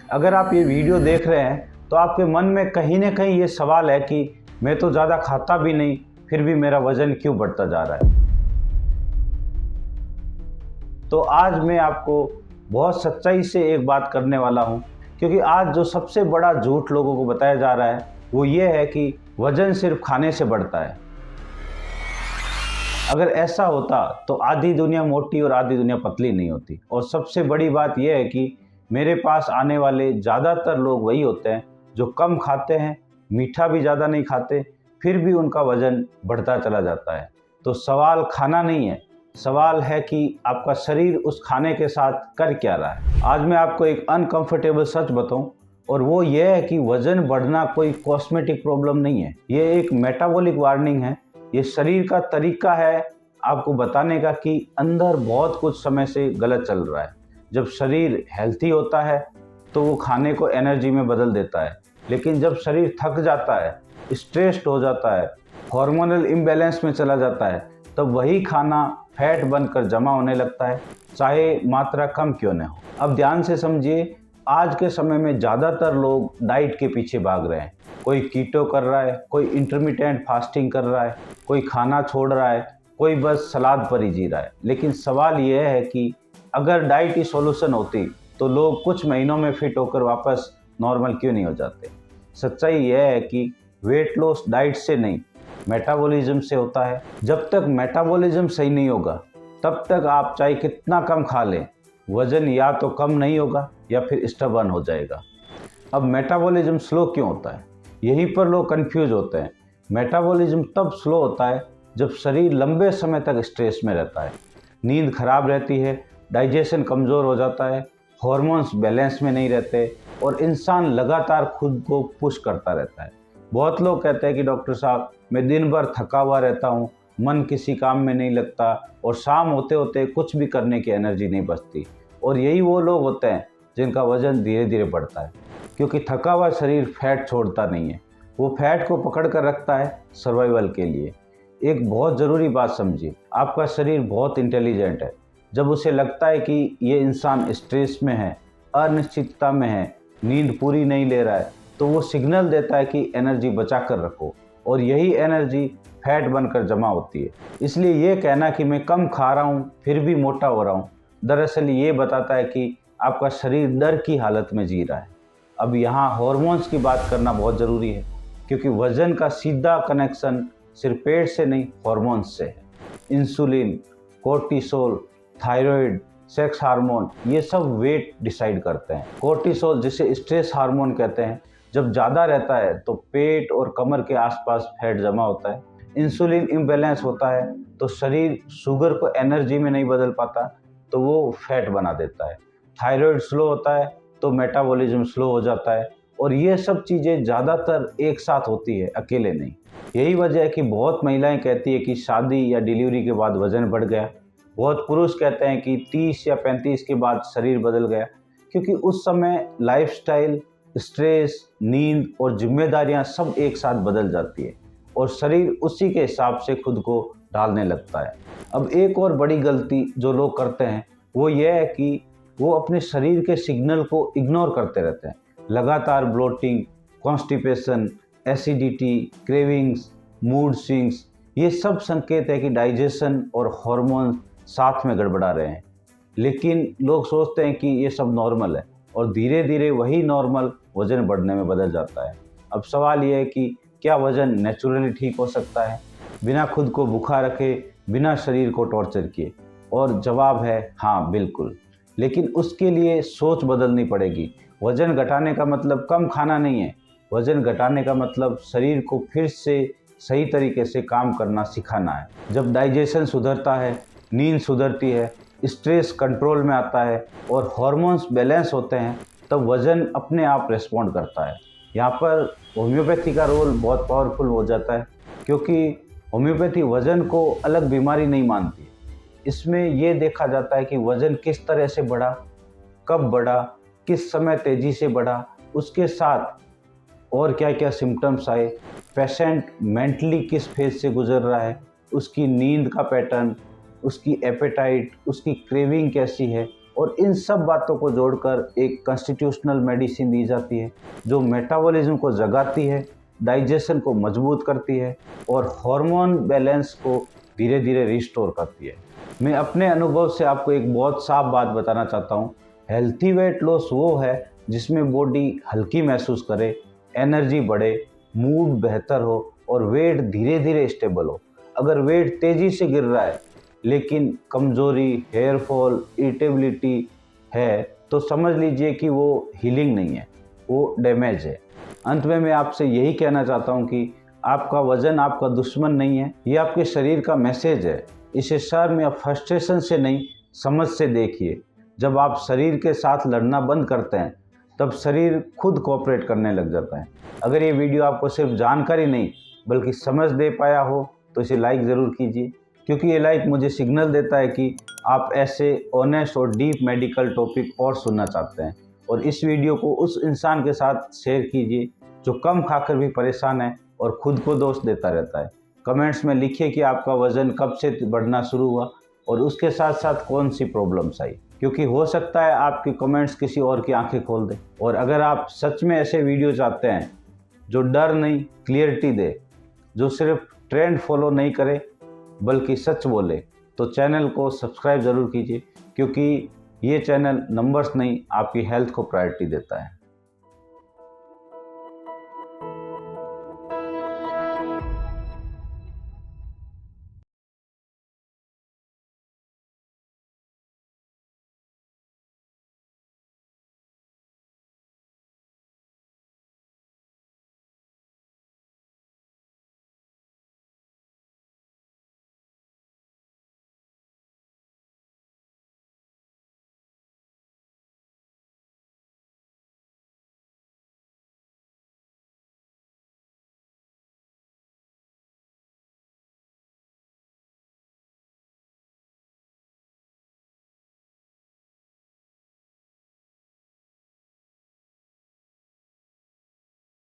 अगर आप ये वीडियो देख रहे हैं तो आपके मन में कहीं ना कहीं ये सवाल है कि मैं तो ज़्यादा खाता भी नहीं, फिर भी मेरा वज़न क्यों बढ़ता जा रहा है। तो आज मैं आपको बहुत सच्चाई से एक बात करने वाला हूँ, क्योंकि आज जो सबसे बड़ा झूठ लोगों को बताया जा रहा है वो ये है कि वज़न सिर्फ खाने से बढ़ता है। अगर ऐसा होता तो आधी दुनिया मोटी और आधी दुनिया पतली नहीं होती। और सबसे बड़ी बात यह है कि मेरे पास आने वाले ज़्यादातर लोग वही होते हैं जो कम खाते हैं, मीठा भी ज़्यादा नहीं खाते, फिर भी उनका वज़न बढ़ता चला जाता है। तो सवाल खाना नहीं है, सवाल है कि आपका शरीर उस खाने के साथ कर क्या रहा है। आज मैं आपको एक अनकंफर्टेबल सच बताऊं, और वो ये है कि वज़न बढ़ना कोई कॉस्मेटिक प्रॉब्लम नहीं है, ये एक मेटाबॉलिक वार्निंग है। ये शरीर का तरीका है आपको बताने का कि अंदर बहुत कुछ समय से गलत चल रहा है। जब शरीर हेल्थी होता है तो वो खाने को एनर्जी में बदल देता है, लेकिन जब शरीर थक जाता है, स्ट्रेस्ड हो जाता है, हार्मोनल इम्बैलेंस में चला जाता है, तब वही खाना फैट बनकर जमा होने लगता है, चाहे मात्रा कम क्यों न हो। अब ध्यान से समझिए, आज के समय में ज़्यादातर लोग डाइट के पीछे भाग रहे हैं। कोई कीटो कर रहा है, कोई इंटरमिटेंट फास्टिंग कर रहा है, कोई खाना छोड़ रहा है, कोई बस सलाद पर ही जी रहा है। लेकिन सवाल यह है कि अगर डाइट ही सॉल्यूशन होती तो लोग कुछ महीनों में फिट होकर वापस नॉर्मल क्यों नहीं हो जाते। सच्चाई यह है कि वेट लॉस डाइट से नहीं, मेटाबॉलिज्म से होता है। जब तक मेटाबॉलिज्म सही नहीं होगा तब तक आप चाहे कितना कम खा लें, वज़न या तो कम नहीं होगा या फिर स्टबर्न हो जाएगा। अब मेटाबॉलिज्म स्लो क्यों होता है, यहीं पर लोग कंफ्यूज होते हैं। मेटाबॉलिज्म तब स्लो होता है जब शरीर लंबे समय तक स्ट्रेस में रहता है, नींद खराब रहती है, डाइजेशन कमज़ोर हो जाता है, हॉर्मोन्स बैलेंस में नहीं रहते और इंसान लगातार खुद को पुश करता रहता है। बहुत लोग कहते हैं कि डॉक्टर साहब, मैं दिन भर थका हुआ रहता हूँ, मन किसी काम में नहीं लगता और शाम होते होते कुछ भी करने की एनर्जी नहीं बचती। और यही वो लोग होते हैं जिनका वज़न धीरे धीरे बढ़ता है, क्योंकि थका हुआ शरीर फैट छोड़ता नहीं है, वो फैट को पकड़ कर रखता है सर्वाइवल के लिए। एक बहुत ज़रूरी बात समझिए, आपका शरीर बहुत इंटेलिजेंट है। जब उसे लगता है कि ये इंसान स्ट्रेस में है, अनिश्चितता में है, नींद पूरी नहीं ले रहा है, तो वो सिग्नल देता है कि एनर्जी बचा कर रखो, और यही एनर्जी फैट बनकर जमा होती है। इसलिए ये कहना कि मैं कम खा रहा हूँ फिर भी मोटा हो रहा हूँ, दरअसल ये बताता है कि आपका शरीर डर की हालत में जी रहा है। अब यहाँ हार्मोन्स की बात करना बहुत ज़रूरी है, क्योंकि वज़न का सीधा कनेक्शन सिर्फ पेट से नहीं, हार्मोन्स से है। Insulin, cortisol, thyroid, sex hormone, ये सब वेट डिसाइड करते हैं। कोर्टिसोल, जिसे स्ट्रेस हार्मोन कहते हैं, जब ज़्यादा रहता है तो पेट और कमर के आसपास फैट जमा होता है। इंसुलिन इम्बैलेंस होता है तो शरीर शुगर को एनर्जी में नहीं बदल पाता, तो वो फैट बना देता है। थायराइड स्लो होता है तो मेटाबॉलिज्म स्लो हो जाता है। और ये सब चीज़ें ज़्यादातर एक साथ होती है, अकेले नहीं। यही वजह है कि बहुत महिलाएं कहती है कि शादी या डिलीवरी के बाद वज़न बढ़ गया। बहुत पुरुष कहते हैं कि 30 या 35 के बाद शरीर बदल गया, क्योंकि उस समय लाइफस्टाइल, स्ट्रेस, नींद और जिम्मेदारियां सब एक साथ बदल जाती है और शरीर उसी के हिसाब से खुद को ढालने लगता है। अब एक और बड़ी गलती जो लोग करते हैं वो ये है कि वो अपने शरीर के सिग्नल को इग्नोर करते रहते हैं। लगातार bloating, constipation, acidity, cravings, mood swings, ये सब संकेत है कि डाइजेशन और हार्मोन साथ में गड़बड़ा रहे हैं। लेकिन लोग सोचते हैं कि ये सब नॉर्मल है और धीरे धीरे वही नॉर्मल वज़न बढ़ने में बदल जाता है। अब सवाल ये है कि क्या वज़न नेचुरली ठीक हो सकता है, बिना खुद को भूखा रखे, बिना शरीर को टॉर्चर किए? और जवाब है हाँ, बिल्कुल। लेकिन उसके लिए सोच बदलनी पड़ेगी। वज़न घटाने का मतलब कम खाना नहीं है, वज़न घटाने का मतलब शरीर को फिर से सही तरीके से काम करना सिखाना है। जब डाइजेशन सुधरता है, नींद सुधरती है, स्ट्रेस कंट्रोल में आता है और हार्मोन्स बैलेंस होते हैं, तब वज़न अपने आप रिस्पॉन्ड करता है। यहाँ पर होम्योपैथी का रोल बहुत पावरफुल हो जाता है, क्योंकि होम्योपैथी वज़न को अलग बीमारी नहीं मानती। इसमें ये देखा जाता है कि वज़न किस तरह से बढ़ा, कब बढ़ा, किस समय तेज़ी से बढ़ा, उसके साथ और क्या क्या सिम्टम्स आए, पेशेंट मेंटली किस फेज से गुजर रहा है, उसकी नींद का पैटर्न, उसकी एपेटाइट, उसकी क्रेविंग कैसी है और इन सब बातों को जोड़कर एक कॉन्स्टिट्यूशनल मेडिसिन दी जाती है जो मेटाबॉलिज्म को जगाती है, डाइजेशन को मजबूत करती है और हार्मोन बैलेंस को धीरे धीरे रिस्टोर करती है। मैं अपने अनुभव से आपको एक बहुत साफ बात बताना चाहता हूँ। हेल्थी वेट लॉस वो है जिसमें बॉडी हल्की महसूस करे, एनर्जी बढ़े, मूड बेहतर हो और वेट धीरे धीरे स्टेबल हो। अगर वेट तेज़ी से गिर रहा है लेकिन कमज़ोरी, हेयर फॉल, इरिटेबिलिटी है तो समझ लीजिए कि वो हीलिंग नहीं है, वो डैमेज है। अंत में मैं आपसे यही कहना चाहता हूँ कि आपका वज़न आपका दुश्मन नहीं है, ये आपके शरीर का मैसेज है। इसे शर्म या फ्रस्ट्रेशन से नहीं, समझ से देखिए। जब आप शरीर के साथ लड़ना बंद करते हैं तब शरीर खुद कोऑपरेट करने लग जाता है। अगर ये वीडियो आपको सिर्फ जानकारी नहीं बल्कि समझ दे पाया हो तो इसे लाइक ज़रूर कीजिए, क्योंकि ये लाइक मुझे सिग्नल देता है कि आप ऐसे ऑनेस्ट और डीप मेडिकल टॉपिक और सुनना चाहते हैं। और इस वीडियो को उस इंसान के साथ शेयर कीजिए जो कम खाकर भी परेशान है और खुद को दोष देता रहता है। कमेंट्स में लिखिए कि आपका वज़न कब से बढ़ना शुरू हुआ और उसके साथ साथ कौन सी प्रॉब्लम्स आई, क्योंकि हो सकता है आपके कमेंट्स किसी और की आंखें खोल दे। और अगर आप सच में ऐसे वीडियो चाहते हैं जो डर नहीं, क्लियरिटी दे, जो सिर्फ ट्रेंड फॉलो नहीं करे बल्कि सच बोले, तो चैनल को सब्सक्राइब ज़रूर कीजिए, क्योंकि ये चैनल नंबर्स नहीं, आपकी हेल्थ को प्रायोरिटी देता है।